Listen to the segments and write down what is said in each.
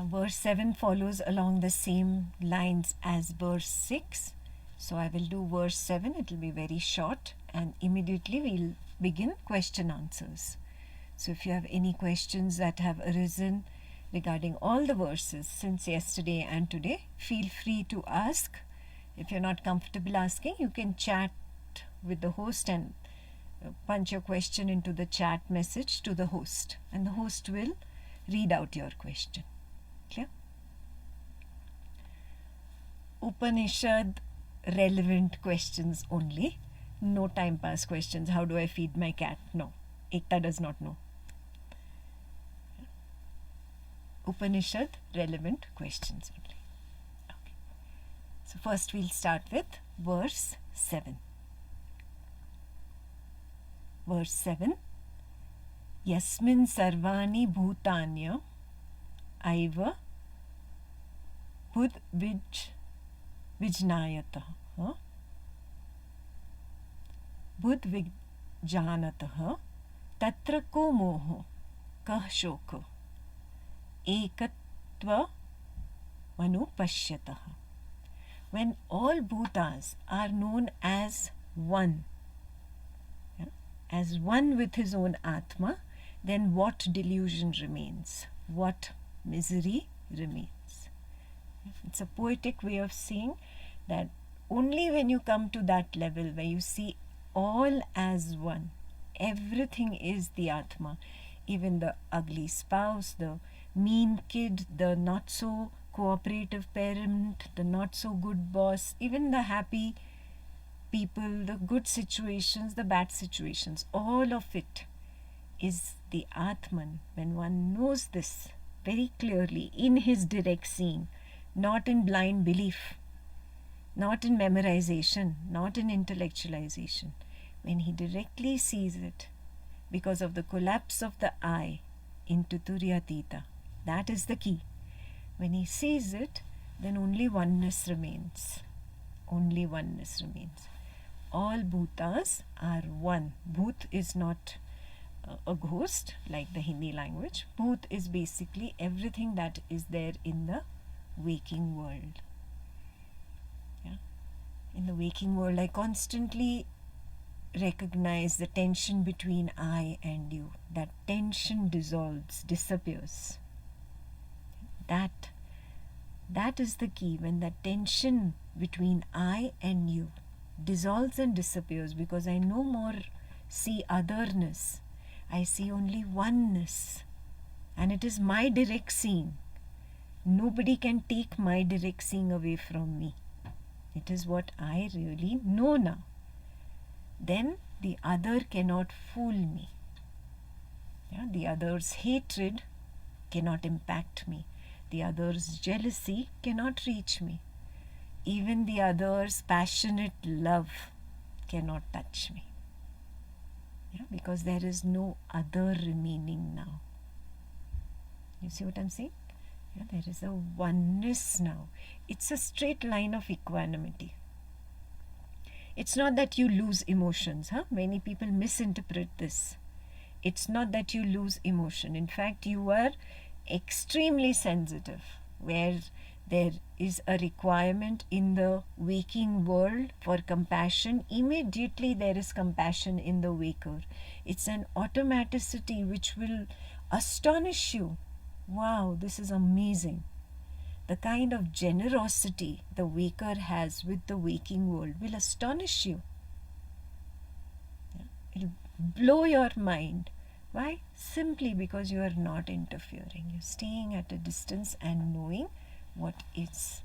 Verse 7 follows along the same lines as verse 6. So I will do verse 7. It will be very short, and immediately we'll begin question answers. So if you have any questions that have arisen regarding all the verses since yesterday and today, feel free to ask. If you're not comfortable asking, you can chat with the host and punch your question into the chat message to the host, and the host will read out your question. Clear? Upanishad relevant questions only. No time pass questions. How do I feed my cat? No. Ekta does not know. Upanishad relevant questions only. Okay. So first we'll start with verse 7. Verse 7. Yasmin sarvani bhutanya aiva bud vijnayatah. Bud vijnanatah tatra ko moho kah shoko ekatva manupashyatah. When all bhutas are known as one, as one with his own Atma, then what delusion remains? What misery remains? It's a poetic way of saying that only when you come to that level where you see all as one, everything is the Atma, even the ugly spouse, the mean kid, the not so cooperative parent, the not so good boss, even the happy people, the good situations, the bad situations, all of it is the Atman. When one knows this very clearly in his direct seeing, not in blind belief, not in memorization, not in intellectualization, when he directly sees it because of the collapse of the I into Turyatita, that is the key. When he sees it, then only oneness remains. Only oneness remains. All bhutas are one. Bhut is not a ghost like the Hindi language. Bhut is basically everything that is there in the waking world. Yeah? In the waking world, I constantly recognize the tension between I and you. That tension dissolves, disappears. That is the key. When that tension between I and you dissolves and disappears, because I no more see otherness, I see only oneness, and it is my direct seeing. Nobody can take my direct seeing away from me. It is what I really know now. Then the other cannot fool me. Yeah, the other's hatred cannot impact me. The other's jealousy cannot reach me. Even the other's passionate love cannot touch me. Yeah, because there is no other remaining now. You see what I'm saying? Yeah, there is a oneness now. It's a straight line of equanimity. It's not that you lose emotions. Many people misinterpret this. It's not that you lose emotion. In fact, you are extremely sensitive, where there is a requirement in the waking world for compassion. Immediately there is compassion in the waker. It's an automaticity which will astonish you. Wow, this is amazing. The kind of generosity the waker has with the waking world will astonish you. It'll blow your mind. Why? Simply because you are not interfering. You're staying at a distance and knowing what is,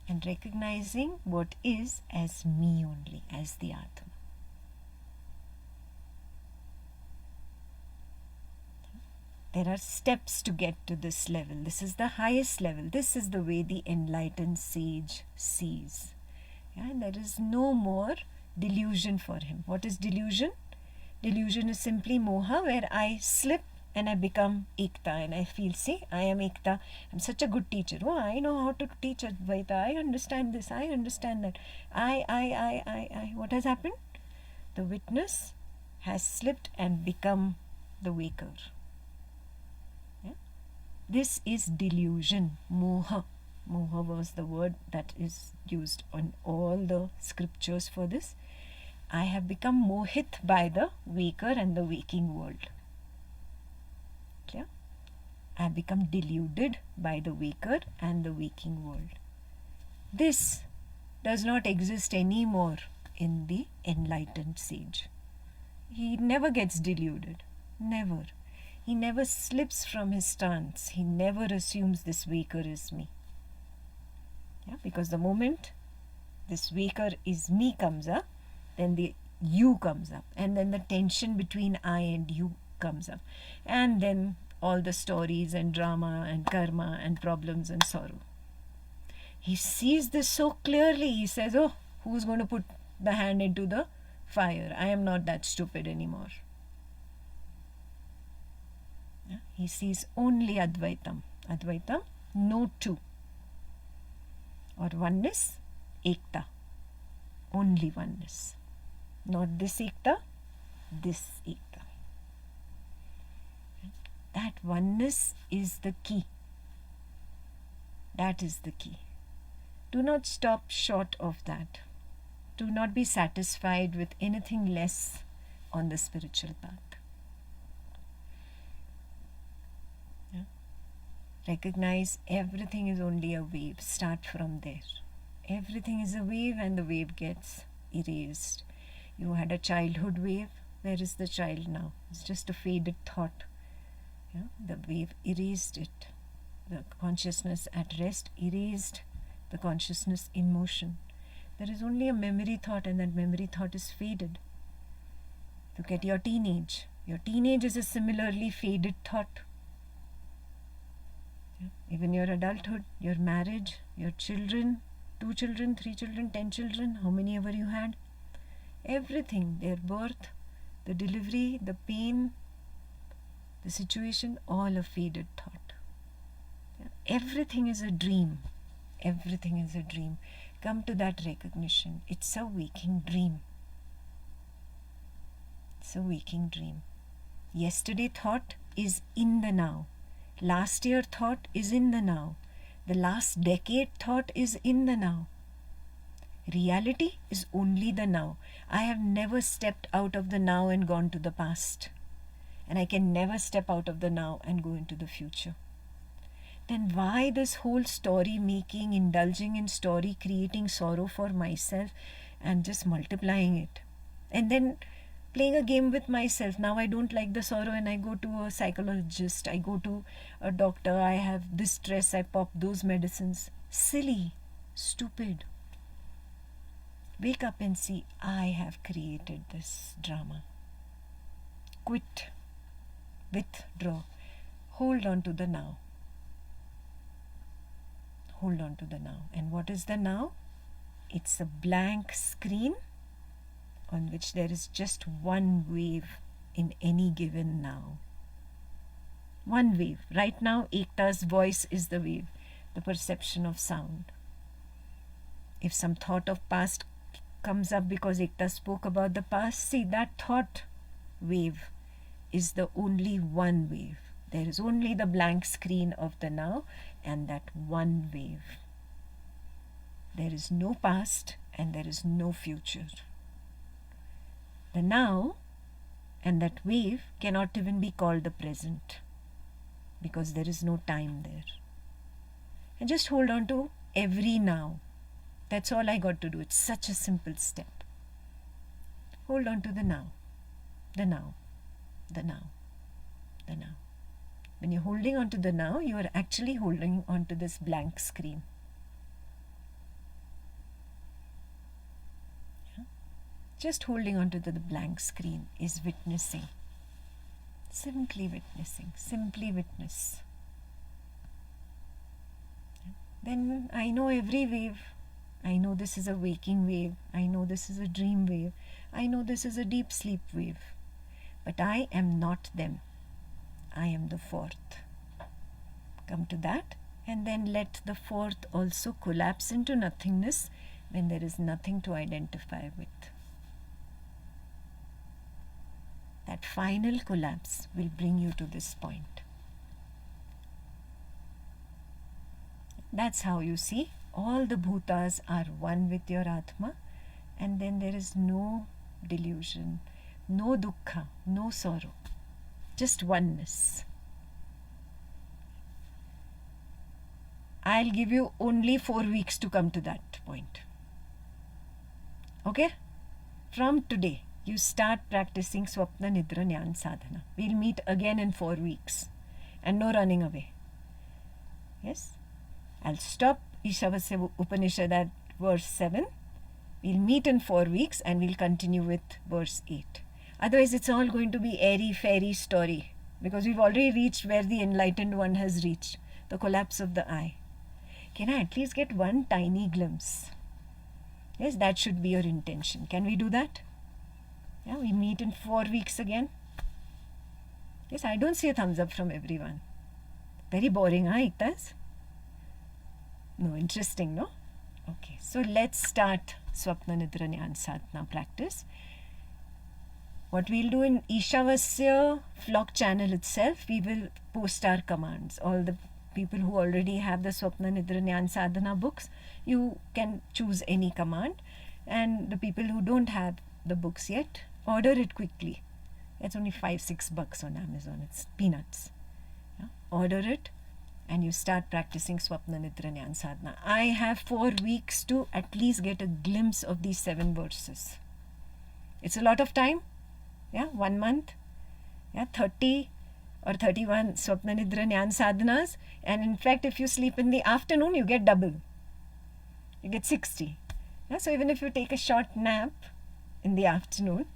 and recognizing what is as me only, as the Atma. There are steps to get to this level. This is the highest level. This is the way the enlightened sage sees. Yeah, and there is no more delusion for him. What is delusion? Delusion is simply moha, where I slip and I become Ekta, and I feel, see, I am Ekta. I'm such a good teacher. Oh, I know how to teach Advaita. I understand this. I understand that. I. What has happened? The witness has slipped and become the waker. Yeah? This is delusion, moha. Moha was the word that is used on all the scriptures for this. I have become mohit by the waker and the waking world. Clear? I have become deluded by the waker and the waking world. This does not exist anymore in the enlightened sage. He never gets deluded. Never. He never slips from his stance. He never assumes this waker is me. Yeah, because the moment this waker is me comes up, then the you comes up, and then the tension between I and you comes up, and then all the stories and drama and karma and problems and sorrow. He sees this so clearly. He says, oh, who's going to put the hand into the fire? I am not that stupid anymore. Yeah? He sees only Advaitam. Advaitam, no two. Or oneness, Ekta. Only oneness. Not this Ekta, this Ekta. That oneness is the key. That is the key. Do not stop short of that. Do not be satisfied with anything less on the spiritual path. Yeah? Recognize everything is only a wave. Start from there. Everything is a wave and the wave gets erased. You had a childhood wave. Where is the child now? It's just a faded thought. Yeah? The wave erased it. The consciousness at rest erased the consciousness in motion. There is only a memory thought, and that memory thought is faded. Look at your teenage. Your teenage is a similarly faded thought. Yeah? Even your adulthood, your marriage, your children, 2 children, 3 children, 10 children, how many ever you had. Everything, their birth, the delivery, the pain, the situation, all a faded thought. Yeah? Everything is a dream. Everything is a dream. Come to that recognition. It's a waking dream. It's a waking dream. Yesterday thought is in the now. Last year thought is in the now. The last decade thought is in the now. Reality is only the now. I have never stepped out of the now and gone to the past. And I can never step out of the now and go into the future. Then why this whole story making, indulging in story, creating sorrow for myself and just multiplying it? And then playing a game with myself. Now I don't like the sorrow and I go to a psychologist, I go to a doctor, I have this stress, I pop those medicines. Silly, stupid. Wake up and see, I have created this drama. Quit. Withdraw. Hold on to the now. Hold on to the now. And what is the now? It's a blank screen on which there is just one wave in any given now. One wave. Right now, Ekta's voice is the wave, the perception of sound. If some thought of past comes up because Ekta spoke about the past, see, that thought wave is the only one wave. There is only the blank screen of the now and that one wave. There is no past and there is no future. The now and that wave cannot even be called the present because there is no time there. And just hold on to every now. That's all I got to do. It's such a simple step. Hold on to the now, the now, the now, the now. When you're holding on to the now, you are actually holding on to this blank screen. Yeah? Just holding on to the blank screen is witnessing. Simply witnessing. Simply witness. Yeah? Then I know every wave. I know this is a waking wave. I know this is a dream wave. I know this is a deep sleep wave. But I am not them. I am the fourth. Come to that and then let the fourth also collapse into nothingness when there is nothing to identify with. That final collapse will bring you to this point. That's how you see all the bhutas are one with your Atma, and then there is no delusion, no dukkha, no sorrow, just oneness. I'll give you only 4 weeks to come to that point. Okay? From today, you start practicing Swapna Nidra Jnana Sadhana. We'll meet again in 4 weeks. And no running away. Yes? I'll stop Ishavasya Upanishad at verse 7. We'll meet in 4 weeks and we'll continue with verse 8. Otherwise, it's all going to be airy-fairy story. Because we've already reached where the enlightened one has reached. The collapse of the I. Can I at least get one tiny glimpse? Yes, that should be your intention. Can we do that? Yeah, we meet in 4 weeks again. Yes, I don't see a thumbs up from everyone. Very boring, huh, Iktas? No, interesting, no? Okay, so let's start Swapna Nidra Jnana Sadhana practice. What we'll do in Ishavasya vlog channel itself, we will post our commands. All the people who already have the Swapna Nidra Jnana Sadhana books, you can choose any command. And the people who don't have the books yet, order it quickly. It's only $5-6 on Amazon. It's peanuts. Yeah? Order it and you start practicing Swapna Nidra Jnana Sadhana. I have 4 weeks to at least get a glimpse of these 7 verses. It's a lot of time. Yeah, 1 month. Yeah, 30 or 31 Swapna Nidra Jnana Sadhanas. And in fact, if you sleep in the afternoon, you get double. You get 60. Yeah, so even if you take a short nap in the afternoon,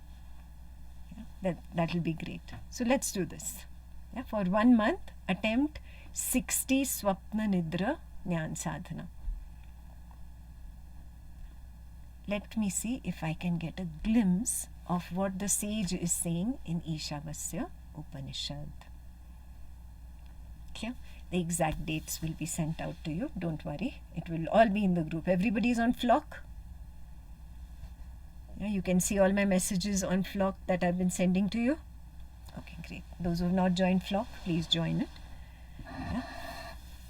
yeah, that will be great. So let's do this. Yeah, for 1 month, attempt 60 Swapna Nidra Jnana Sadhana. Let me see if I can get a glimpse of what the sage is saying in Ishavasya Upanishad. Okay, the exact dates will be sent out to you. Don't worry, it will all be in the group. Everybody is on Flock. Yeah, you can see all my messages on Flock that I've been sending to you. Okay, great. Those who have not joined Flock, please join it. Yeah.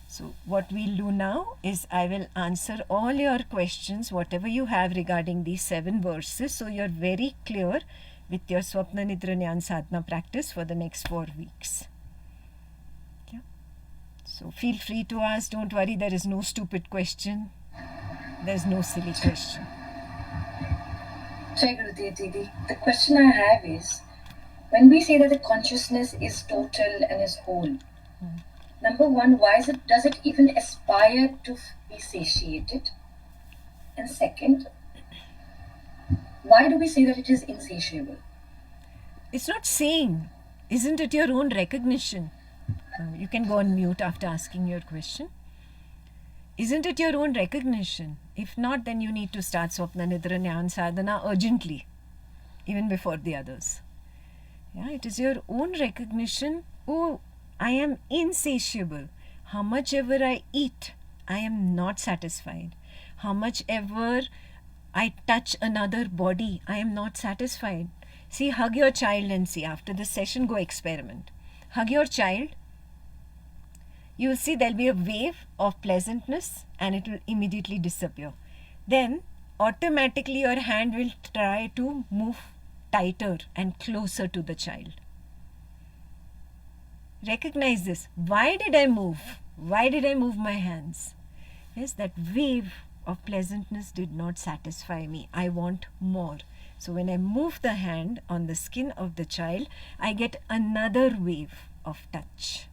So what we'll do now is I will answer all your questions, whatever you have regarding these 7 verses. So you're very clear with your Swapna Nidra Jnana Sadhana practice for the next 4 weeks. Yeah. So feel free to ask. Don't worry, there is no stupid question. There's no silly question. Jai Gurudev Didi. The question I have is, when we say that the consciousness is total and is whole, number one, does it even aspire to be satiated? And second, why do we say that it is insatiable? It's not saying. Isn't it your own recognition? You can go on mute after asking your question. Isn't it your own recognition? If not, then you need to start Swapna Nidra Jnana Sadhana urgently, even before the others. Yeah, it is your own recognition. Oh, I am insatiable. How much ever I eat, I am not satisfied. How much ever I touch another body, I am not satisfied. See, hug your child and see. After this session, go experiment. Hug your child. You will see there will be a wave of pleasantness and it will immediately disappear. Then, automatically your hand will try to move tighter and closer to the child. Recognize this. Why did I move? Why did I move my hands? Yes, that wave of pleasantness did not satisfy me. I want more. So when I move the hand on the skin of the child, I get another wave of touch.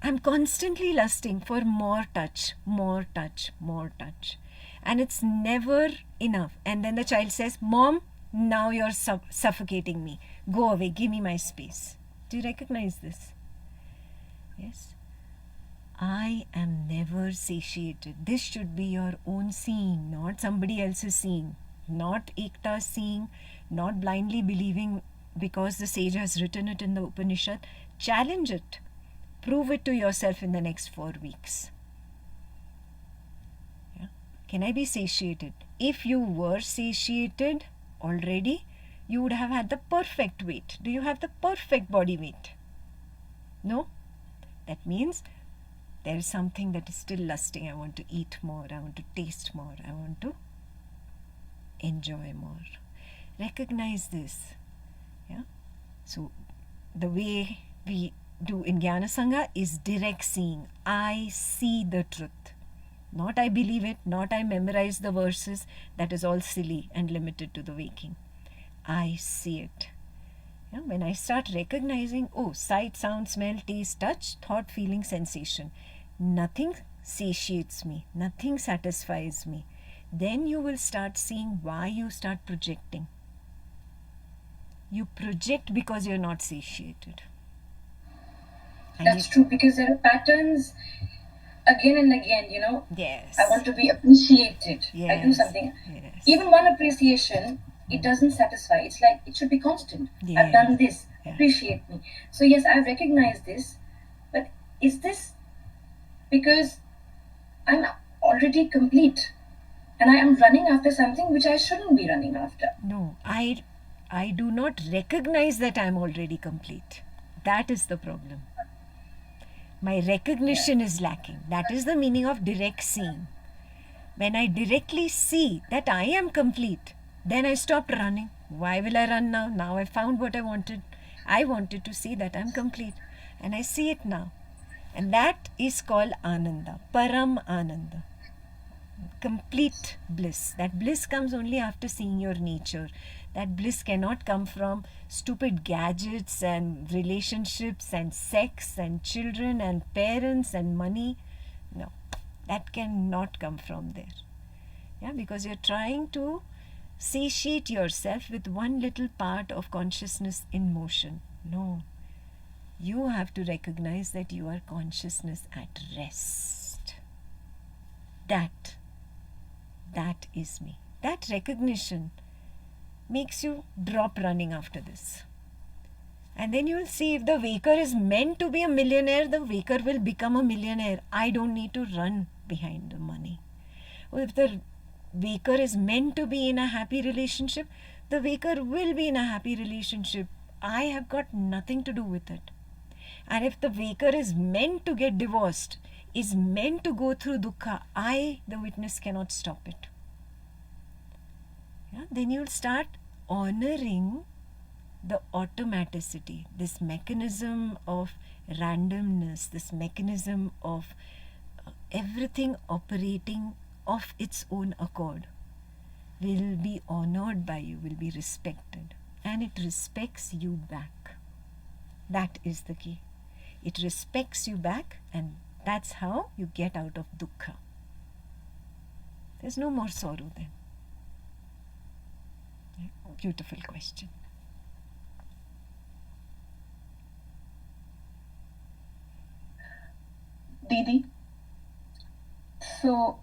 I'm constantly lusting for more touch, more touch, more touch. And it's never enough. And then the child says, Mom, now you're suffocating me. Go away, give me my space. Do you recognize this? Yes. I am never satiated. This should be your own seeing, not somebody else's seeing. Not Ekta's seeing, not blindly believing because the sage has written it in the Upanishad. Challenge it. Prove it to yourself in the next 4 weeks. Yeah. Can I be satiated? If you were satiated already, you would have had the perfect weight. Do you have the perfect body weight? No? That means There is something that is still lusting. I want to eat more. I want to taste more. I want to enjoy more. Recognize this. Yeah. So the way we do in Jnana Sangha is direct seeing. I see the truth. Not I believe it, not I memorize the verses. That is all silly and limited to the waking. I see it. Yeah, when I start recognizing, oh, sight, sound, smell, taste, touch, thought, feeling, sensation, nothing satiates me, nothing satisfies me, then you will start seeing why you start projecting. You project because you're not satiated. That's true, because there are patterns again and again, Yes. I want to be appreciated. Yes. I do something. Yes. Even one appreciation, it doesn't satisfy. It's like it should be constant. Yeah. I've done this. Yeah. Appreciate me. So yes, I recognize this. But is this because I'm already complete and I am running after something which I shouldn't be running after? No, I do not recognize that I'm already complete. That is the problem. My recognition is lacking. That is the meaning of direct seeing. When I directly see that I am complete, then I stopped running. Why will I run now? Now I found what I wanted. I wanted to see that I'm complete. And I see it now. And that is called Ananda, Param Ananda. Complete bliss. That bliss comes only after seeing your nature. That bliss cannot come from stupid gadgets and relationships and sex and children and parents and money. No, that cannot come from there. Yeah, because you're trying to satiate yourself with one little part of consciousness in motion. No, you have to recognize that you are consciousness at rest. That is me. That recognition makes you drop running after this. And then you will see, if the waker is meant to be a millionaire, the waker will become a millionaire. I don't need to run behind the money. Or if the waker is meant to be in a happy relationship, the waker will be in a happy relationship. I have got nothing to do with it. And if the waker is meant to get divorced, is meant to go through dukkha, I, the witness, cannot stop it. Yeah? Then you'll start honoring the automaticity, this mechanism of randomness, this mechanism of everything operating of its own accord will be honored by you, will be respected, and it respects you back. That is the key. It respects you back, and that's how you get out of dukkha. There's no more sorrow then. Beautiful question. Didi, so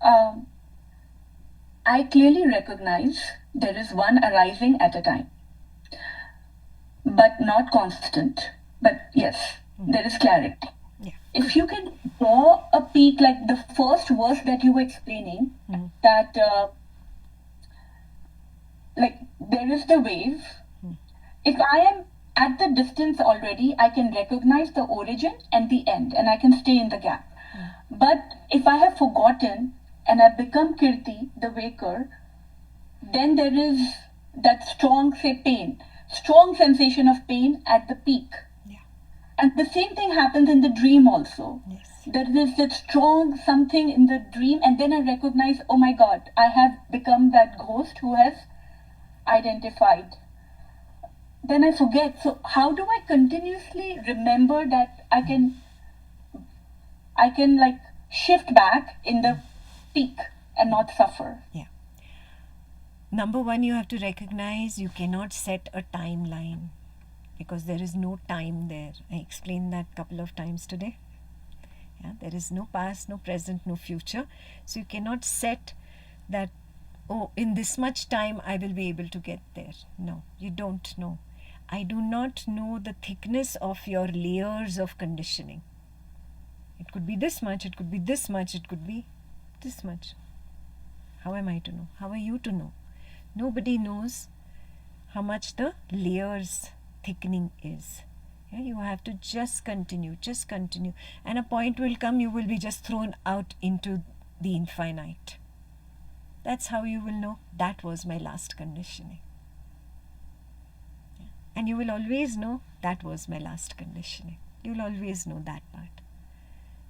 I clearly recognize there is one arising at a time, but not constant. But yes, there is clarity. Yeah. If you can draw a peak, like the first verse that you were explaining, that like there is the wave. If I am at the distance already, I can recognize the origin and the end, and I can stay in the gap. But if I have forgotten and I become Kirti, the waker, then there is that strong, strong sensation of pain at the peak. Yeah. And the same thing happens in the dream also. Yes. There is that strong something in the dream, and then I recognize, oh my God, I have become that ghost who has identified. Then I forget. So how do I continuously remember that I can like shift back in the peak and not suffer? Yeah. Number one, you have to recognize you cannot set a timeline because there is no time there. I explained that a couple of times today. Yeah, there is no past, no present, no future. So you cannot set that, oh, in this much time I will be able to get there. No, you don't know. I do not know the thickness of your layers of conditioning. It could be this much, it could be this much, it could be this much. How am I to know? How are you to know? Nobody knows how much the layers thickening is. Yeah, you have to just continue, and a point will come, you will be just thrown out into the infinite. That's how you will know that was my last conditioning. Yeah. And you will always know that was my last conditioning. You will always know that part.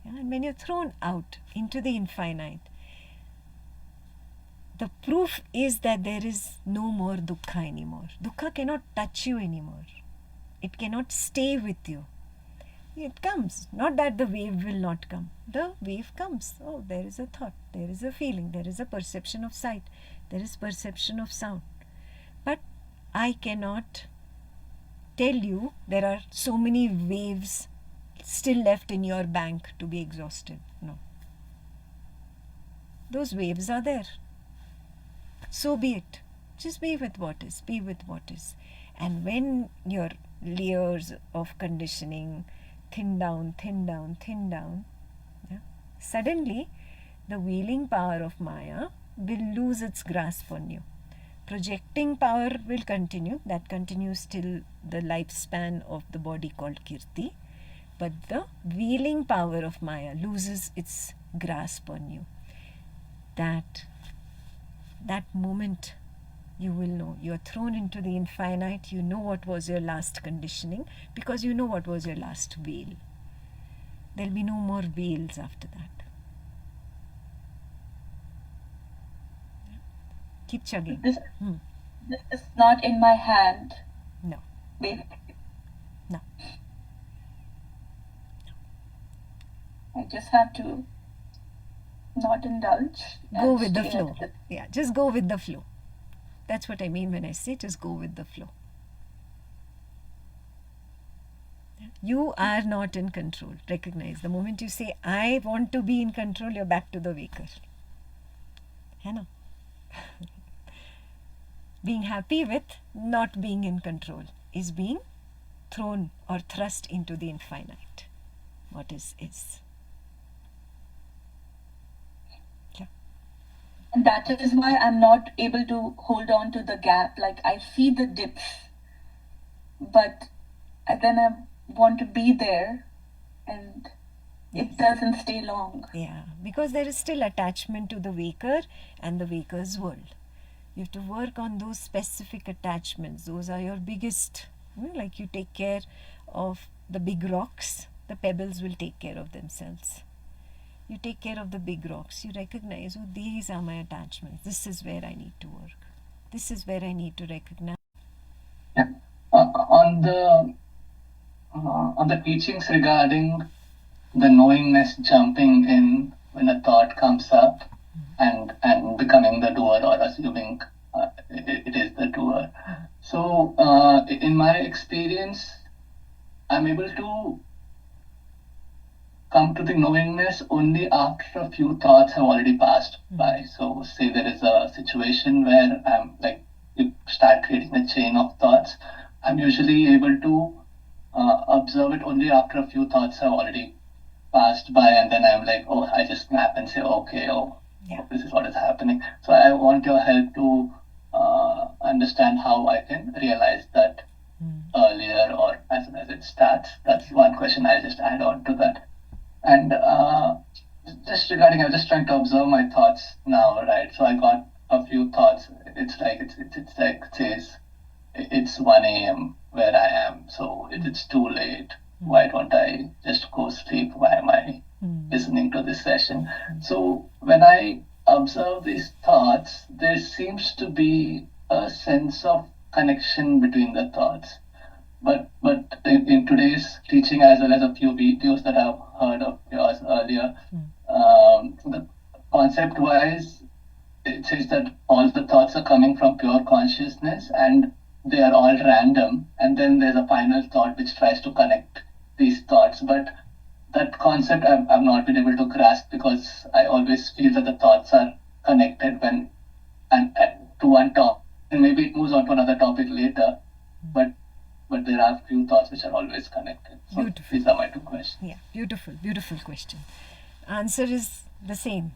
Yeah. And when you're thrown out into the infinite, the proof is that there is no more dukkha anymore. Dukkha cannot touch you anymore. It cannot stay with you. It comes. Not that the wave will not come. The wave comes. Oh, there is a thought, there is a feeling, there is a perception of sight, there is perception of sound. But I cannot tell you there are so many waves still left in your bank to be exhausted. No. Those waves are there. So be it. Just be with what is. Be with what is. And when your layers of conditioning thin down, yeah, suddenly the wheeling power of Maya will lose its grasp on you. Projecting power will continue. That continues till the lifespan of the body called Kirti. But the wheeling power of Maya loses its grasp on you. That moment you will know. You are thrown into the infinite. You know what was your last conditioning because you know what was your last veil. There will be no more veils after that. Keep chugging. This is not in my hand. No. Basically. No. I just have to not indulge. Go and with the stay flow. at it. Yeah, just go with the flow. That's what I mean when I say just go with the flow. You are not in control. Recognize. The moment you say, I want to be in control, you're back to the waker. है ना? Being happy with not being in control is being thrown or thrust into the infinite. What is. Yeah. And that is why I'm not able to hold on to the gap. Like I see the dips, but then I want to be there and it doesn't stay long. Yeah, because there is still attachment to the waker and the waker's world. You have to work on those specific attachments. Those are your biggest, like you take care of the big rocks, the pebbles will take care of themselves. You take care of the big rocks. You recognize, oh, these are my attachments. This is where I need to work. This is where I need to recognize. Yeah. On the teachings regarding the knowingness jumping in when a thought comes up and becoming the doer or assuming it is the doer. So in my experience, I'm able to come to the knowingness only after a few thoughts have already passed by. So say there is a situation where I'm like, you start creating a chain of thoughts. I'm usually able to observe it only after a few thoughts have already passed by, and then I'm like, oh, I just snap and say, okay, this is what is happening. So I want your help to understand how I can realize that earlier or as soon as it starts. That's one question I'll just add on to that. And just regarding, I was just trying to observe my thoughts now, right? So I got a few thoughts. It's like it says it's 1 a.m. where I am, so it's too late. Why don't I just go sleep? Why am I listening to this session? So when I observe these thoughts, there seems to be a sense of connection between the thoughts. But in today's teaching, as well as a few videos that I've heard of yours earlier, the concept-wise, it says that all the thoughts are coming from pure consciousness and they are all random. And then there's a final thought which tries to connect these thoughts. But that concept I've not been able to grasp because I always feel that the thoughts are connected when and to one topic. And maybe it moves on to another topic later. But there are a few thoughts which are always connected. So Beautiful. These are my two questions. Yeah, beautiful question. Answer is the same.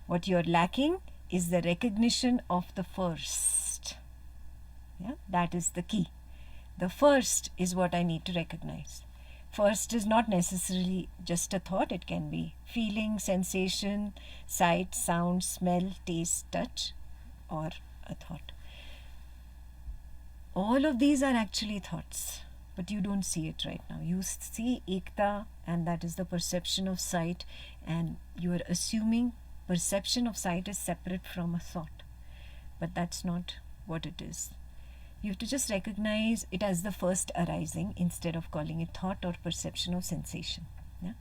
What you're lacking is the recognition of the first. Yeah, that is the key. The first is what I need to recognize. First is not necessarily just a thought. It can be feeling, sensation, sight, sound, smell, taste, touch, or a thought. All of these are actually thoughts, but you don't see it right now. You see ekta, and that is the perception of sight, and you are assuming perception of sight is separate from a thought, but that's not what it is. You have to just recognize it as the first arising instead of calling it thought or perception of sensation. Yeah?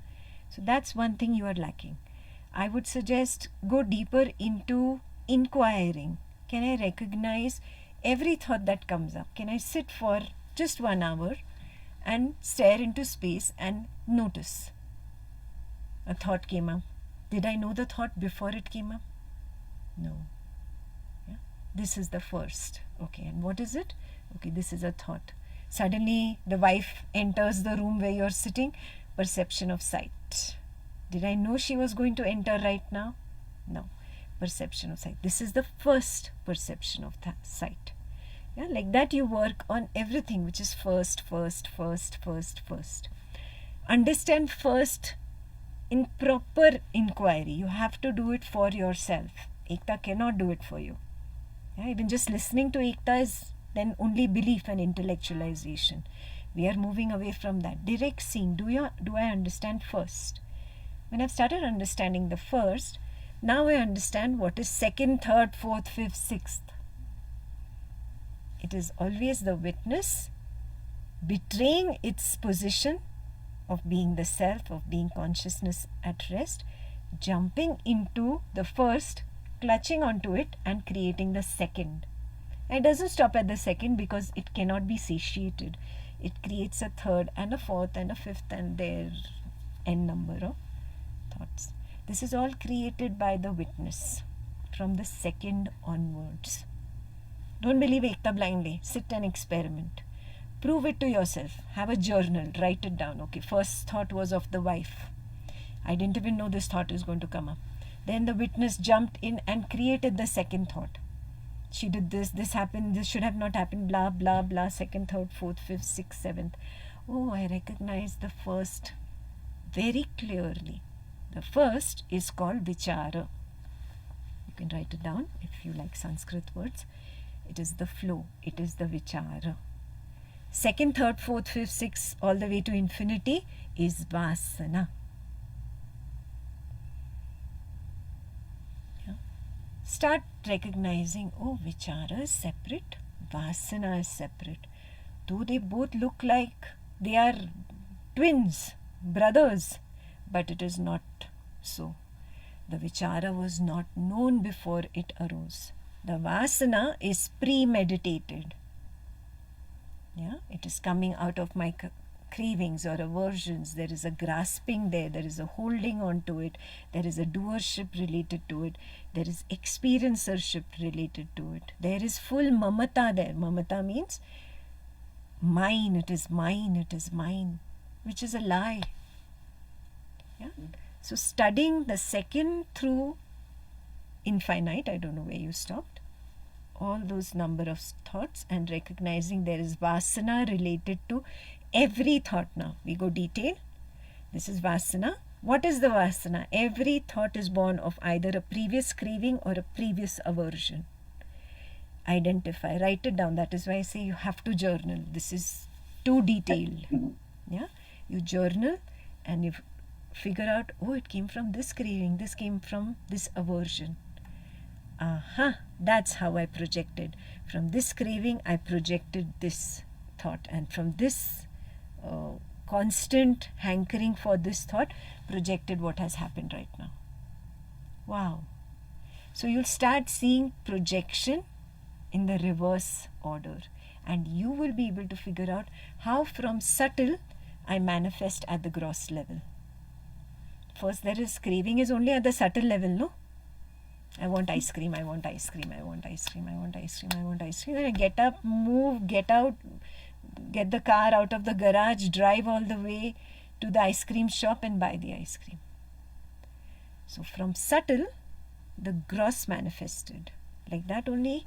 So that's one thing you are lacking. I would suggest go deeper into inquiring. Can I recognize every thought that comes up? Can I sit for just 1 hour and stare into space and notice? A thought came up. Did I know the thought before it came up? No. Yeah? This is the first. Okay, and what is it? Okay, this is a thought. Suddenly the wife enters the room where you're sitting. Perception of sight. Did I know she was going to enter right now? No. Perception of sight. This is the first perception of sight. Yeah, like that you work on everything which is first. Understand first in proper inquiry. You have to do it for yourself. Ekta cannot do it for you. Yeah, even just listening to ekta is then only belief and intellectualization. We are moving away from that. Direct seeing. Do I understand first? When I've started understanding the first, now I understand what is second, third, fourth, fifth, sixth. It is always the witness betraying its position of being the self, of being consciousness at rest, jumping into the first, clutching onto it and creating the second. And it doesn't stop at the second because it cannot be satiated. It creates a third and a fourth and a fifth and their n number of thoughts. This is all created by the witness from the second onwards. Don't believe ekta blindly. Sit and experiment. Prove it to yourself. Have a journal. Write it down. Okay, first thought was of the wife. I didn't even know this thought is going to come up. Then the witness jumped in and created the second thought. She did this happened, this should have not happened, blah, blah, blah, second, third, fourth, fifth, sixth, seventh. Oh, I recognize the first very clearly. The first is called vichara. You can write it down if you like Sanskrit words. It is the flow. It is the vichara. Second, third, fourth, fifth, sixth, all the way to infinity is vasana. Start recognizing, oh, vichara is separate, vasana is separate. Though they both look like they are twins, brothers, but it is not so. The vichara was not known before it arose. The vasana is premeditated. Yeah, it is coming out of my cravings or aversions. There is a grasping there is a holding on to it, there is a doership related to it, there is experiencership related to it, there is full mamata there. Mamata means mine, it is mine, which is a lie. Yeah? So studying the second through infinite, I don't know where you stopped, all those number of thoughts, and recognizing there is vasana related to every thought. Now we go detail. This is vasana. What is the vasana? Every thought is born of either a previous craving or a previous aversion. Identify, write it down. That is why I say you have to journal. This is too detailed. Yeah, you journal and you figure out, oh, it came from this craving, this came from this aversion. That's how I projected. From this craving I projected this thought, and from this constant hankering for this thought projected what has happened right now. Wow. So you'll start seeing projection in the reverse order, and you will be able to figure out how from subtle I manifest at the gross level. First, there is craving is only at the subtle level, no? I want ice cream, I want ice cream, I want ice cream, I want ice cream, I want ice cream. Then I get up, move, get out, get the car out of the garage, drive all the way to the ice cream shop and buy the ice cream. So from subtle, the gross manifested. Like that only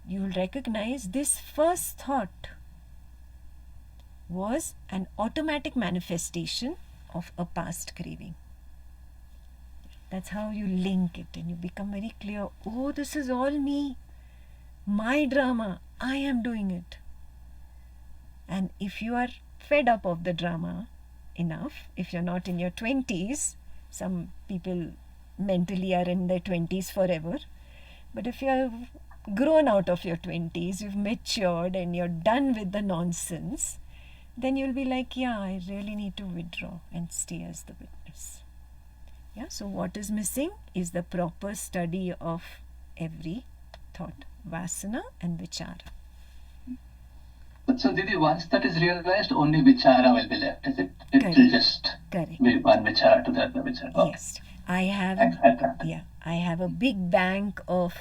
you will recognize this first thought was an automatic manifestation of a past craving. That's how you link it and you become very clear. Oh, this is all me. My drama. I am doing it. And if you are fed up of the drama enough, if you're not in your 20s, some people mentally are in their 20s forever. But if you're grown out of your 20s, you've matured and you're done with the nonsense, then you'll be like, yeah, I really need to withdraw and stay as the witness. Yeah, so what is missing is the proper study of every thought, vasana and vichara. But so Didi, once that is realized, only vichara will be left, is it? It Correct. will just Correct. be one vichara to the other vichara. Okay. Yes, I have Exactly. I have a big bank of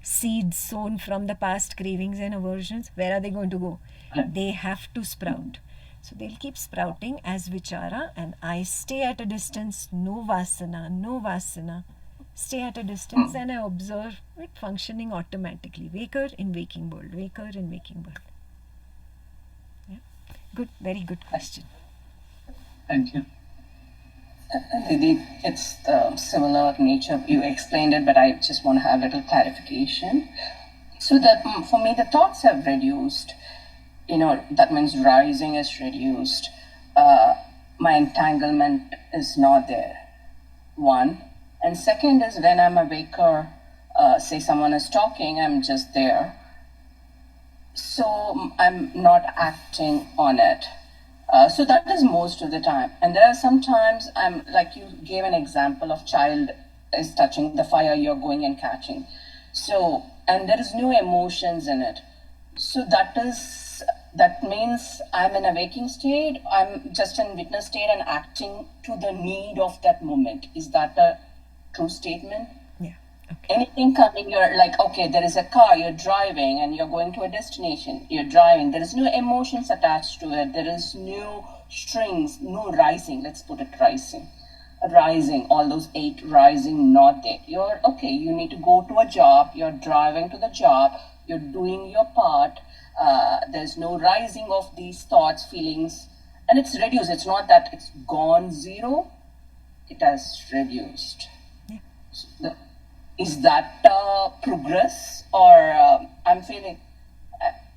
seeds sown from the past cravings and aversions. Where are they going to go? Right. They have to sprout. So they'll keep sprouting as vichara, and I stay at a distance, no vasana, stay at a distance, and I observe it functioning automatically. Waker in waking world, waker in waking world. Yeah, good, very good question. Thank you. Didi, it's similar nature. You explained it, but I just want to have a little clarification. So that for me, the thoughts have reduced. That means rising is reduced. My entanglement is not there. One. And second is when I'm a waker, say someone is talking, I'm just there. So I'm not acting on it. So that is most of the time. And there are some times I'm like, you gave an example of child is touching the fire, you're going and catching. So, and there is no emotions in it. So that means I'm in a waking state, I'm just in witness state and acting to the need of that moment. Is that a true statement? Yeah, okay. Anything coming, you're like, okay, there is a car, you're driving and you're going to a destination, you're driving, there is no emotions attached to it, there is no strings, no rising, let's put it rising, all those 8 rising, not there. You're okay, you need to go to a job, you're driving to the job, you're doing your part, there's no rising of these thoughts, feelings, and it's reduced. It's not that it's gone zero, it has reduced. Yeah. So is that progress, or I'm feeling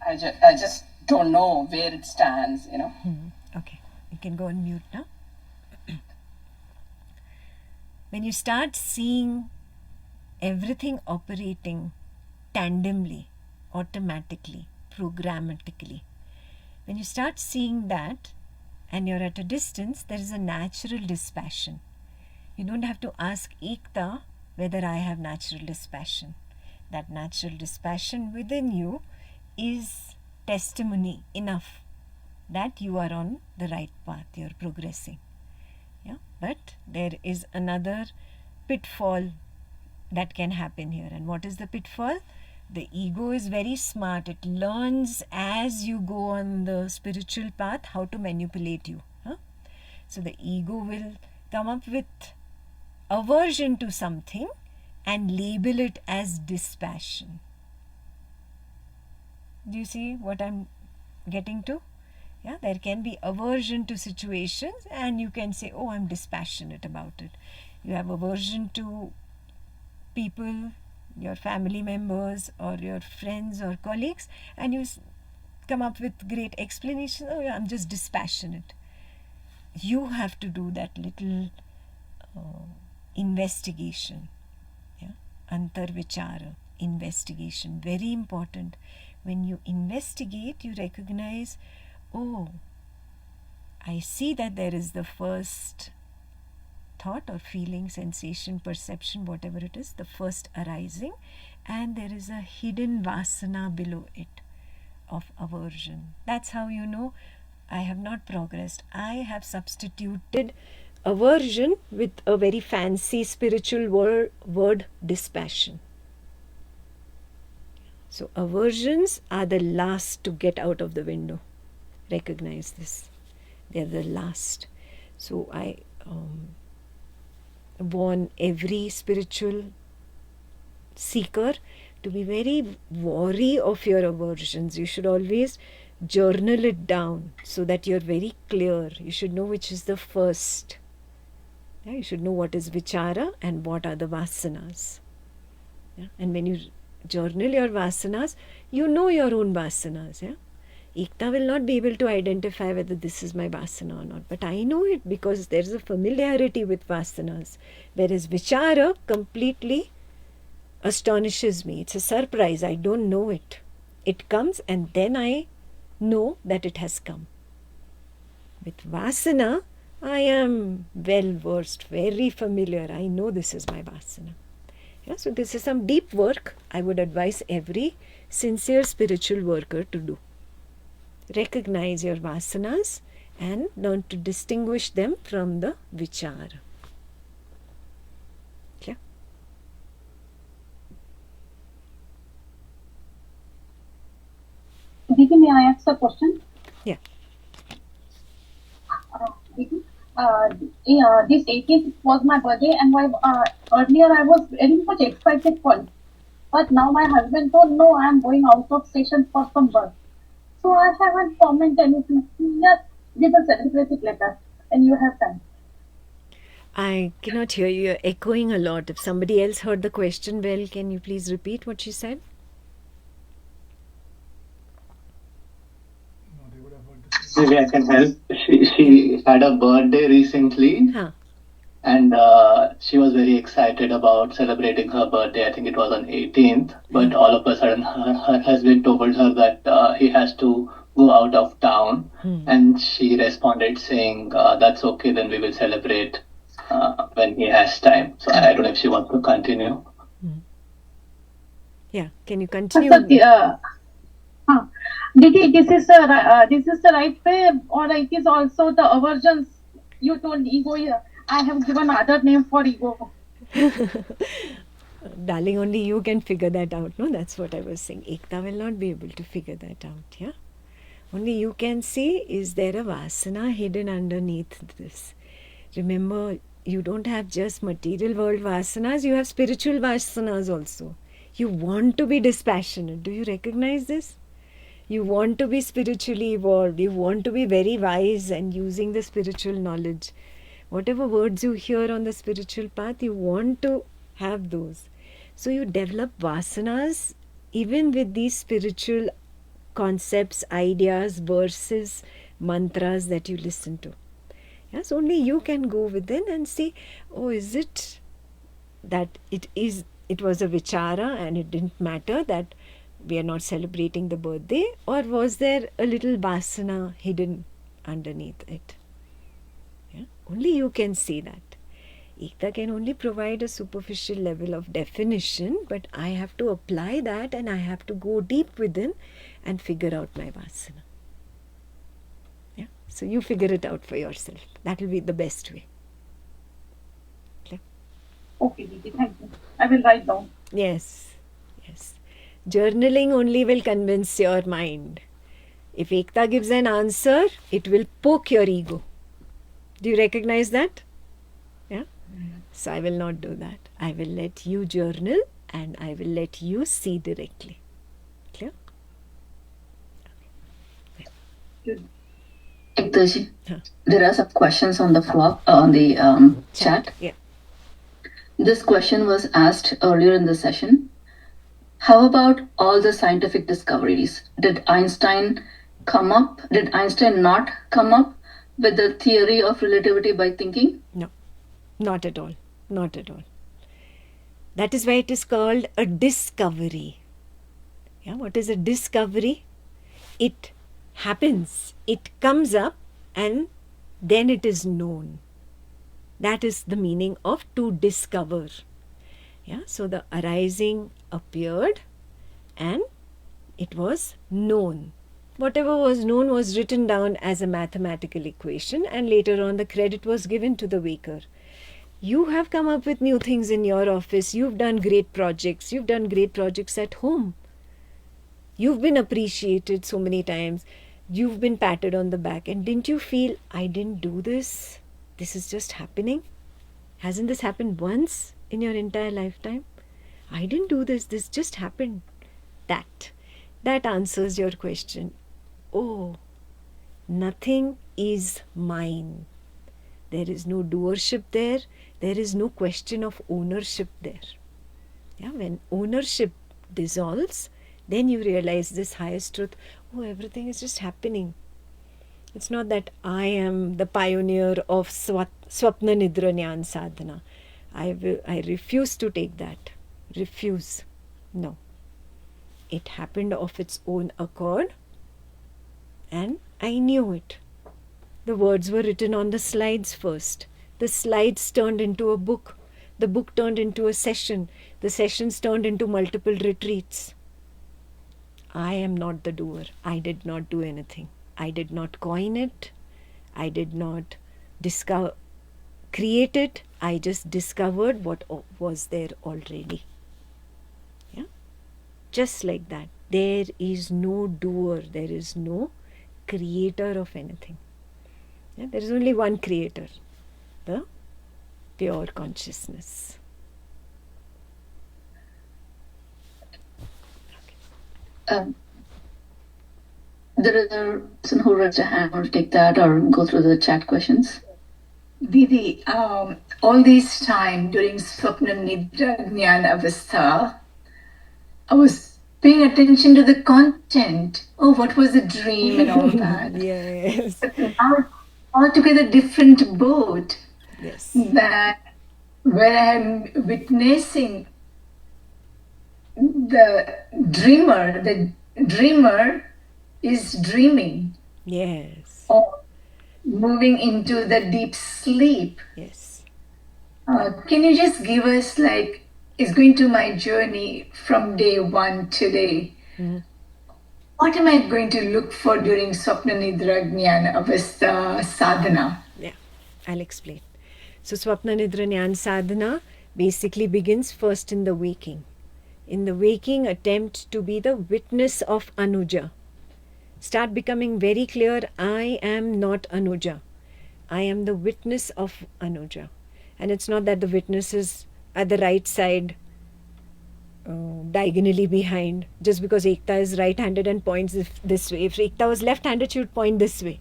I just don't know where it stands, Okay, you can go on mute now. When you start seeing everything operating tandemly, automatically, programmatically, when you start seeing that and you're at a distance, there is a natural dispassion. You don't have to ask Ekta whether I have natural dispassion. That natural dispassion within you is testimony enough that you are on the right path, you're progressing. Yeah, but there is another pitfall that can happen here. And what is the pitfall? The ego is very smart. It learns as you go on the spiritual path how to manipulate you. So the ego will come up with aversion to something and label it as dispassion. Do you see what I'm getting to? Yeah, there can be aversion to situations and you can say, oh, I'm dispassionate about it. You have aversion to people, your family members or your friends or colleagues, and you come up with great explanations. Oh, yeah, I'm just dispassionate. You have to do that little investigation. Yeah, antarvichara, investigation, very important. When you investigate, you recognize, oh, I see that there is the first thought or feeling, sensation, perception, whatever it is, the first arising, and there is a hidden vasana below it of aversion. That's how you know I have not progressed. I have substituted aversion with a very fancy spiritual word dispassion. So aversions are the last to get out of the window. Recognize this. They're the last. So I warn every spiritual seeker to be very wary of your aversions. You should always journal it down so that you're very clear. You should know which is the first. Yeah, you should know what is vichara and what are the vasanas. Yeah? And when you journal your vasanas, you know your own vasanas. Yeah? Ekta will not be able to identify whether this is my vasana or not, but I know it because there is a familiarity with vasanas. Whereas vichara completely astonishes me. It's a surprise. I don't know it. It comes and then I know that it has come. With vasana, I am well versed, very familiar. I know this is my vasana. Yeah, so this is some deep work I would advise every sincere spiritual worker to do. Recognize your vasanas and learn to distinguish them from the vichara. Yeah. Didi, may I ask a question? Yeah. Didi, this 18th was my birthday, and earlier I was very much excited for it. But now my husband told, no, I am going out of station for some work. So I haven't commented anything. Just we will celebrate it later, and you have time. I cannot hear you. You're echoing a lot. If somebody else heard the question well, can you please repeat what she said? Maybe I can help. She had a birthday recently, Huh. and she was very excited about celebrating her birthday. I think it was on 18th, but all of a sudden her husband told her that he has to go out of town, and she responded saying, that's okay, then we will celebrate when he has time. So I don't know if she wants to continue. Yeah, can you continue? Didi, this is the right way, or it is also the aversions you told ego. I have given other name for ego. Darling, only you can figure that out. No, that's what I was saying. Ekta will not be able to figure that out. Yeah, only you can see, is there a vasana hidden underneath this? Remember, you don't have just material world vasanas, you have spiritual vasanas also. You want to be dispassionate. Do you recognize this? You want to be spiritually evolved. You want to be very wise and using the spiritual knowledge. Whatever words you hear on the spiritual path, you want to have those. So you develop vasanas even with these spiritual concepts, ideas, verses, mantras that you listen to. Yes, only you can go within and see, oh, is it that it was a vichara and it didn't matter that we are not celebrating the birthday, or was there a little vasana hidden underneath it? Yeah? Only you can see that. Ekta can only provide a superficial level of definition, but I have to apply that and I have to go deep within and figure out my vasana. Yeah? So you figure it out for yourself. That will be the best way. Okay? Okay, Didi, thank you. I will write down. Yes, yes. Journaling only will convince your mind. If Ekta gives an answer, it will poke your ego. Do you recognize that? Yeah? So I will not do that. I will let you journal and I will let you see directly. Clear? Ektaji, Huh. there are some questions on the floor, on the chat. Yeah. This question was asked earlier in the session. How about all the scientific discoveries? Did Einstein not come up with the theory of relativity by thinking? No, not at all. Not at all. That is why it is called a discovery. Yeah, what is a discovery? It happens, it comes up, and then it is known. That is the meaning of to discover. Yeah, so the arising appeared and it was known. Whatever was known was written down as a mathematical equation, and later on the credit was given to the waker. You have come up with new things in your office. You've done great projects. You've done great projects at home. You've been appreciated so many times. You've been patted on the back. And didn't you feel, I didn't do this? This is just happening? Hasn't this happened once in your entire lifetime? I didn't do this. This just happened. That answers your question. oh, nothing is mine. There is no doership there. There is no question of ownership there. Yeah, when ownership dissolves, then you realize this highest truth. Oh, everything is just happening. It's not that I am the pioneer of Swapna Nidra Jnana Sadhana. I refuse to take that. Refuse. No. It happened of its own accord, and I knew it. The words were written on the slides first. The slides turned into a book. The book turned into a session. The sessions turned into multiple retreats. I am not the doer. I did not do anything. I did not coin it. I did not create it. I just discovered what was there already. Yeah? Just like that. There is no doer. There is no creator of anything. Yeah? There is only one creator. The pure consciousness. There is a person who raised a hand. I'll take that or go through the chat questions. Didi, all this time during Swapna Nidra Jnana Avastha, I was paying attention to the content. Oh, what was the dream and all that. Yes. But now it's altogether different boat. Yes. That where I am witnessing the dreamer is dreaming Yes. or moving into the deep sleep. Yes. Can you just give us it's going to my journey from day one today. What am I going to look for during Swapna Nidra Jnana Avastha sadhana? Yeah, I'll explain. So Swapna Nidra Jnana Sadhana basically begins first in the waking. In the waking, attempt to be the witness of Anuja. Start becoming very clear, I am not Anuja. I am the witness of Anuja. And it's not that the witness is at the right side, diagonally behind, just because Ekta is right-handed and points this way. If Ekta was left-handed, she would point this way.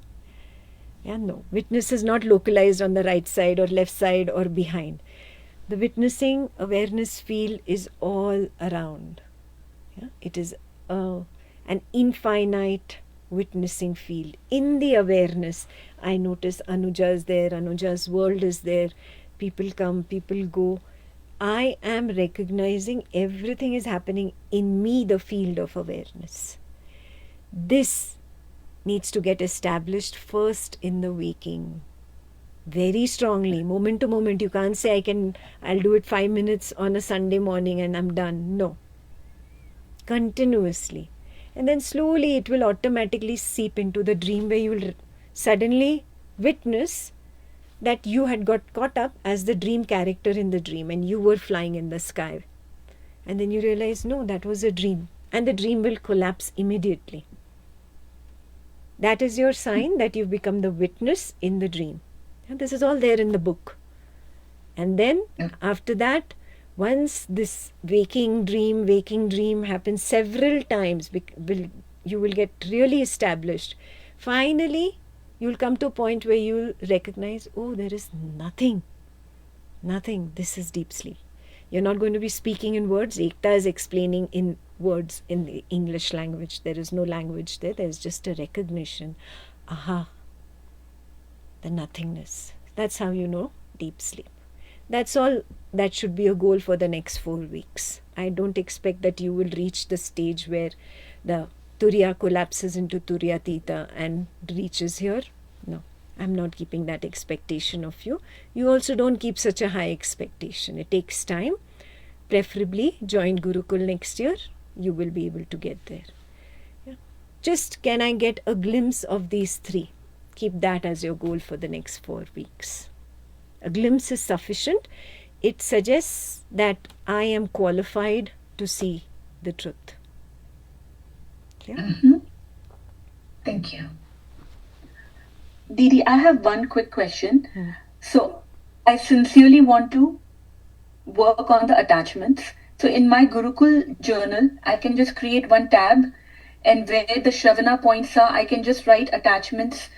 Yeah, no. Witness is not localized on the right side or left side or behind. The witnessing awareness field is all around. Yeah? It is an infinite witnessing field. In the awareness, I notice Anuja is there, Anuja's world is there, people come, people go. I am recognizing everything is happening in me, the field of awareness. This needs to get established first in the waking. Very strongly, moment to moment. You can't say I'll do it 5 minutes on a Sunday morning and I'm done. No. Continuously. And then slowly it will automatically seep into the dream where you will suddenly witness that you had got caught up as the dream character in the dream and you were flying in the sky. And then you realize, no, that was a dream. And the dream will collapse immediately. That is your sign that you've become the witness in the dream. And this is all there in the book. And then after that, once this waking dream happens several times, you will get really established. Finally, you'll come to a point where you'll recognize, oh, there is nothing. Nothing. This is deep sleep. You're not going to be speaking in words. Ekta is explaining in words in the English language. There is no language there. There's just a recognition. Aha. The nothingness. That's how you know deep sleep. That's all. That should be a goal for the next 4 weeks. I don't expect that you will reach the stage where the Turiya collapses into Turiyatita and reaches here. No, I'm not keeping that expectation of you. You also don't keep such a high expectation. It takes time. Preferably join Gurukul next year. You will be able to get there. Yeah. Just can I get a glimpse of these 3? Keep that as your goal for the next 4 weeks. A glimpse is sufficient. It suggests that I am qualified to see the truth. Thank you. Didi, I have one quick question. So I sincerely want to work on the attachments. So in my Gurukul journal, I can just create one tab and where the Shravana points are, I can just write attachments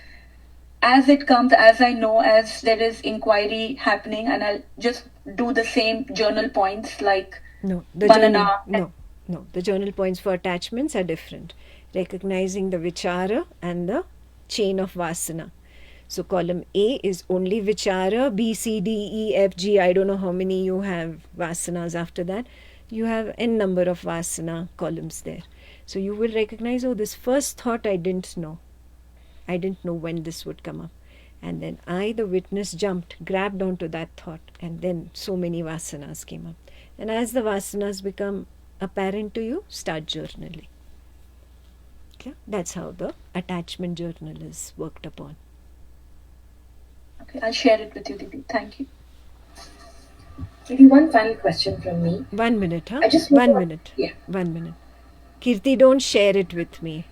as it comes, as I know, as there is inquiry happening, and I'll just do the same journal points like No, the banana. the journal points for attachments are different. Recognizing the vichara and the chain of vasana. So column A is only vichara, B, C, D, E, F, G. I don't know how many you have vasanas after that. You have n number of vasana columns there. So you will recognize, oh, this first thought I didn't know. I didn't know when this would come up. And then I, the witness, jumped, grabbed onto that thought, and then so many vasanas came up. And as the vasanas become apparent to you, start journaling. Okay? That's how the attachment journal is worked upon. Okay, I'll share it with you, Didi. Thank you. Maybe one final question from me. 1 minute, huh? I just 1 want- minute. Yeah. 1 minute. Kirti, don't share it with me.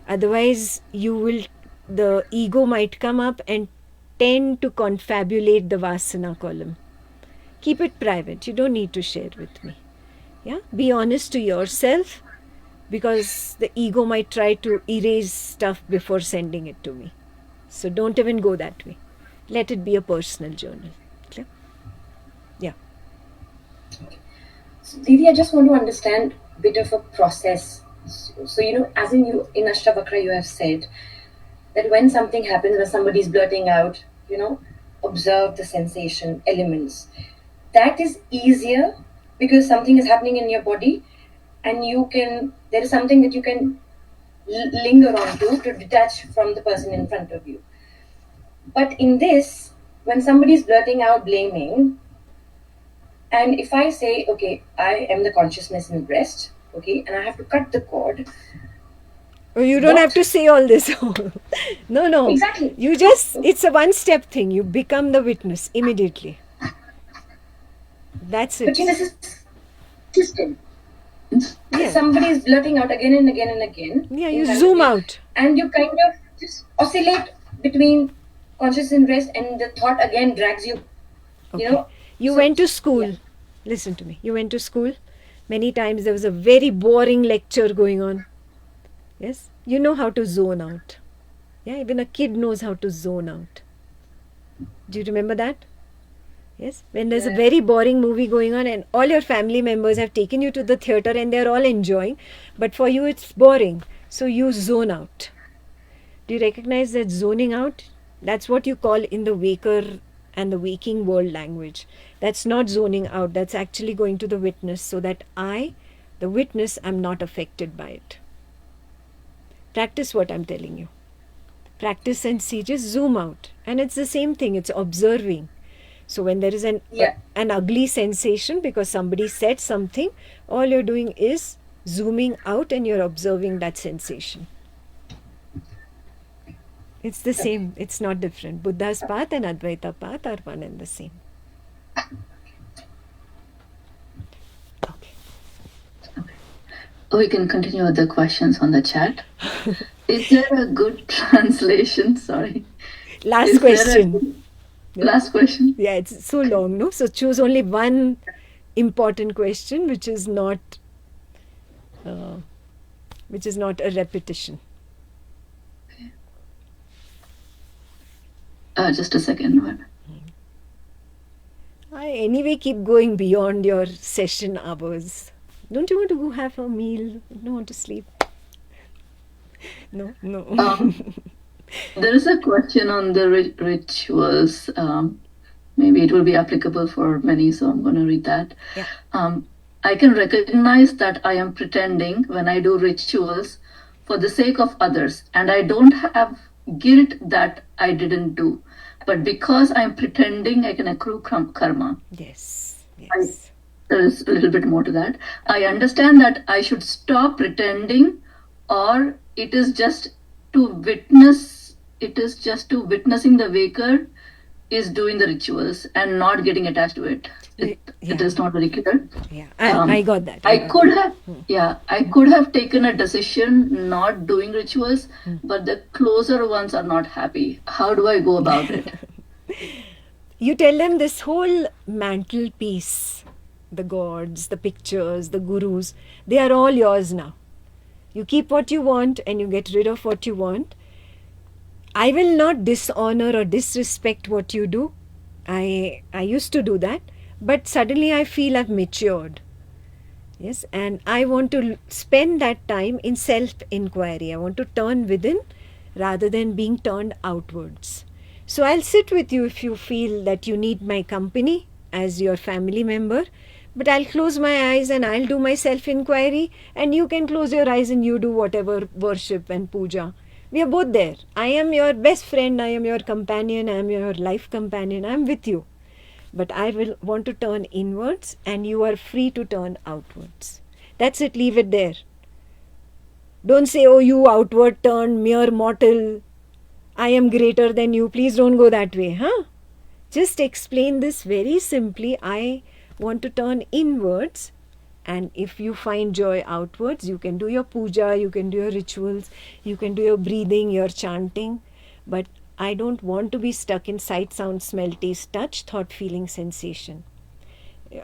Otherwise, the ego might come up and tend to confabulate the vasana column. Keep it private. You don't need to share with me. Yeah? Be honest to yourself, because the ego might try to erase stuff before sending it to me. So don't even go that way. Let it be a personal journal. Clear? Yeah. So, Didi, I just want to understand a bit of a process. So, as in Ashtavakra, you have said that when something happens, when somebody is blurting out, observe the sensation elements. That is easier because something is happening in your body, and there is something that you can linger on to detach from the person in front of you. But in this, when somebody is blurting out blaming, and if I say, okay, I am the consciousness in the breast, okay, and I have to cut the cord. Oh, you don't have to say all this. No. Exactly. It's a one-step thing. You become the witness immediately. That's it. But this is system. Yeah. Somebody is blurting out again and again and again. Yeah, you zoom out. And you kind of just oscillate between conscious in rest, and the thought again drags you, Okay. You went to school. Yeah. Listen to me. You went to school. Many times there was a very boring lecture going on. Yes? You know how to zone out. Yeah, even a kid knows how to zone out. Do you remember that? Yes? When there's a very boring movie going on and all your family members have taken you to the theatre and they're all enjoying, but for you it's boring. So you zone out. Do you recognize that zoning out? That's what you call in the waker and the waking world language. That's not zoning out. That's actually going to the witness so that I, the witness, am not affected by it. Practice what I'm telling you. Practice and see, just zoom out. And it's the same thing. It's observing. So when there is an ugly sensation because somebody said something, all you're doing is zooming out and you're observing that sensation. It's the same. It's not different. Buddha's path and Advaita path are one and the same. Okay. We can continue with the questions on the chat. Is there a good translation? Sorry. Last question. Last question. Yeah, it's so long, no? So choose only one important question which is not a repetition. Just a second. I anyway keep going beyond your session hours. Don't you want to go have a meal? Don't want to sleep? No. There is a question on the rituals. Maybe it will be applicable for many, so I'm going to read that. Yeah. I can recognize that I am pretending when I do rituals for the sake of others, and I don't have guilt that I didn't do. But because I'm pretending, I can accrue karma. Yes. There is a little bit more to that. I understand that I should stop pretending, or it is just to witness. It is just to witnessing the waker is doing the rituals and not getting attached to it. It is not very clear. Yeah, I got that. I could have taken a decision not doing rituals, but the closer ones are not happy. How do I go about it? You tell them this whole mantelpiece, the gods, the pictures, the gurus, they are all yours now. You keep what you want and you get rid of what you want. I will not dishonor or disrespect what you do. I used to do that, but suddenly I feel I've matured. Yes, and I want to spend that time in self-inquiry. I want to turn within rather than being turned outwards. So I'll sit with you if you feel that you need my company as your family member, but I'll close my eyes and I'll do my self-inquiry, and you can close your eyes and you do whatever worship and puja. We are both there. I am your best friend, I am your companion, I am your life companion, I am with you. But I will want to turn inwards and you are free to turn outwards. That's it, leave it there. Don't say, oh, you outward turn, mere mortal, I am greater than you. Please don't go that way, huh? Just explain this very simply. I want to turn inwards, and if you find joy outwards, you can do your puja, you can do your rituals, you can do your breathing, your chanting, but I don't want to be stuck in sight, sound, smell, taste, touch, thought, feeling, sensation.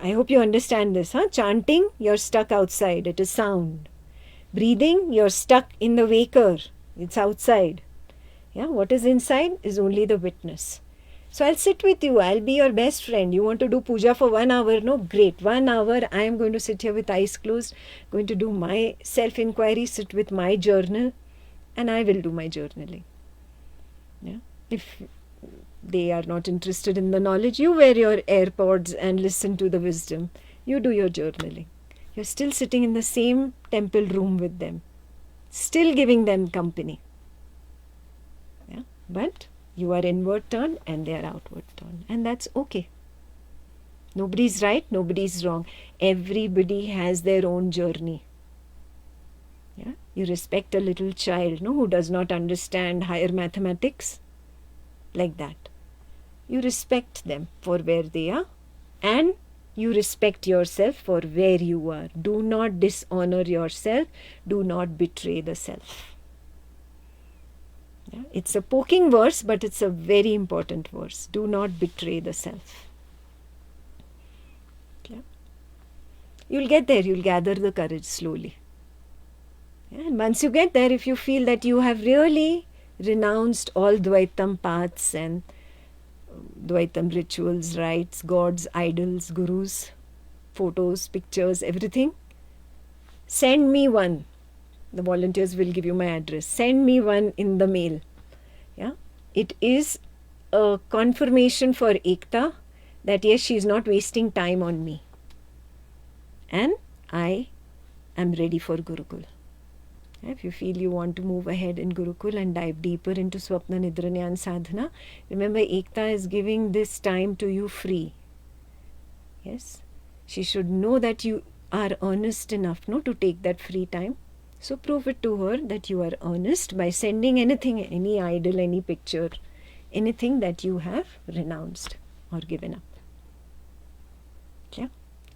I hope you understand this, huh? Chanting, you're stuck outside, it is sound. Breathing, you're stuck in the waker, it's outside. Yeah, what is inside is only the witness. So I'll sit with you, I'll be your best friend. You want to do puja for 1 hour? No, great. 1 hour, I am going to sit here with eyes closed, going to do my self-inquiry, sit with my journal, and I will do my journaling. Yeah. If they are not interested in the knowledge, you wear your AirPods and listen to the wisdom. You do your journaling. You're still sitting in the same temple room with them, still giving them company. Yeah. But you are inward turn and they are outward turn, and that's okay. Nobody's right, nobody's wrong. Everybody has their own journey. Yeah. You respect a little child, no, who does not understand higher mathematics, like that. You respect them for where they are, and you respect yourself for where you are. Do not dishonor yourself. Do not betray the self. Yeah? It's a poking verse, but it's a very important verse. Do not betray the self. Yeah? You'll get there. You'll gather the courage slowly. Yeah? And once you get there, if you feel that you have really renounced all Dvaitam paths and Dvaitam rituals, rites, gods, idols, gurus, photos, pictures, everything, send me one. The volunteers will give you my address. Send me one in the mail. Yeah, it is a confirmation for Ekta that yes, she is not wasting time on me. And I am ready for Gurukul. If you feel you want to move ahead in Gurukul and dive deeper into Swapna Nidra Jnana Sadhana, remember Ekta is giving this time to you free. Yes, she should know that you are earnest enough, no, to take that free time. So prove it to her that you are earnest by sending anything, any idol, any picture, anything that you have renounced or given up. Okay?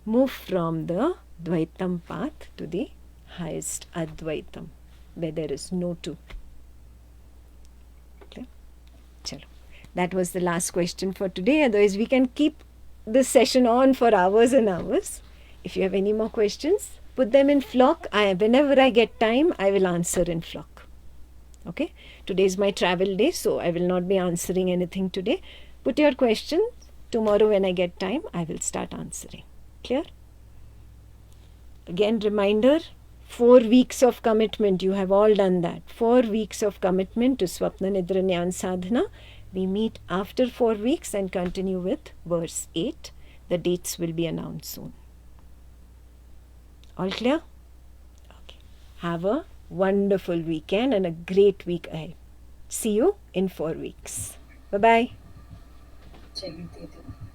Move from the Dvaitam path to the highest Advaitam, where there is no two. Okay? Chalo. That was the last question for today. Otherwise, we can keep this session on for hours and hours. If you have any more questions, put them in flock. Whenever I get time, I will answer in flock. Okay? Today is my travel day, so I will not be answering anything today. Put your questions. Tomorrow when I get time, I will start answering. Clear? Again, reminder, 4 weeks of commitment. You have all done that. 4 weeks of commitment to Swapna Nidra Jnana Sadhana. We meet after 4 weeks and continue with verse 8. The dates will be announced soon. All clear? Okay. Have a wonderful weekend and a great week ahead. See you in 4 weeks. Bye-bye. Jai Guru Dev.